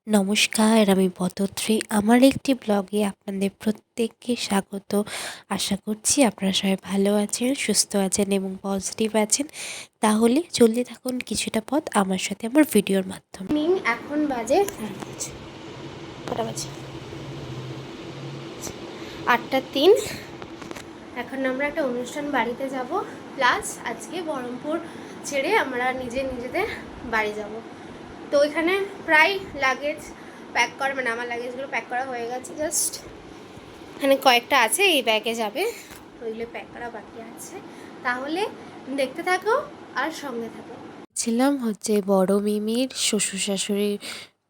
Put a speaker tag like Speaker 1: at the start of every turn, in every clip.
Speaker 1: নমস্কার, আমি পতশ্রী। আমার একটি ব্লগে আপনাদের প্রত্যেককে স্বাগত। আশা করছি আপনারা সবাই ভালো আছেন, সুস্থ আছেন এবং পজিটিভ আছেন। তাহলে চলতে থাকুন কিছুটা পথ আমার সাথে আমার ভিডিওর মাধ্যমে। এখন বাজে কটা বাজে 8:03। এখন আমরা একটা অনুষ্ঠান বাড়িতে যাব, প্লাস আজকে বহরমপুর ছেড়ে আমরা নিজেদের বাড়ি যাব। তো এখানে প্রায় লাগেজ প্যাক করা, মানে আমার লাগেজগুলো প্যাক করা হয়ে গেছে। জাস্ট এখানে কয়েকটা আছে, এই ব্যাগে যাবে, ওইগুলো প্যাক করা বাকি আছে। তাহলে দেখতে থাকো আর সঙ্গে থাকো। ছিলাম বড় মিমির শ্বশুর শাশুড়ির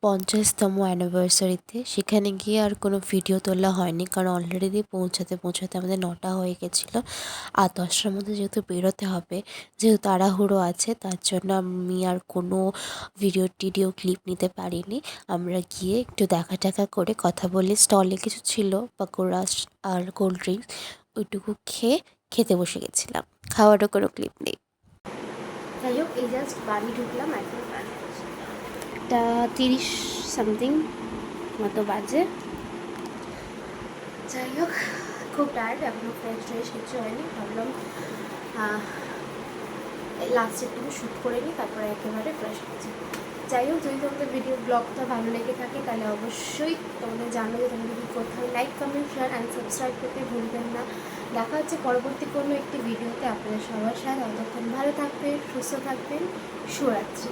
Speaker 1: 50তম অ্যানিভার্সারিতে। সেখানে গিয়ে আর কোনো ভিডিও তোলা হয়নি, কারণ অলরেডি পৌঁছাতে আমাদের 9টা হয়ে গেছিলো। আর 10টার মধ্যে যেহেতু বেরোতে হবে, যেহেতু তাড়াহুড়ো আছে, তার জন্য আমি আর কোনো টিডিও ক্লিপ নিতে পারিনি। আমরা গিয়ে একটু দেখা করে কথা বলে, স্টলে কিছু ছিল পকোড়া আর কোল্ড ড্রিঙ্কস, ওইটুকু খেতে বসে গেছিলাম। খাওয়ারও কোনো ক্লিপ নেই। যাই হোক, এই জাস্ট বাড়ি ঢুকলাম, এখন একটা 30 সামথিং মতো বাজে। যাই হোক, খুব টায়ার্ড, এখনও ফ্রেশ কিছু হয়নি। ভাবলাম লাস্টে একটু শ্যুট করে নিই, তারপরে একেবারে ফ্রেশ হচ্ছে। যাই হোক, যদি তোমাদের ভিডিও ব্লগটা ভালো লেগে থাকে তাহলে অবশ্যই তোমাদের জানো যে তোমাদের কী করতে হবে। Like, comment, share and subscribe করতে ভুলবেন না। দেখা হচ্ছে পরবর্তী কোনো একটি ভিডিওতে আপনাদের সবার সাথে। ততক্ষণ ভালো থাকবেন, সুস্থ থাকবেন। শুভরাত্রি।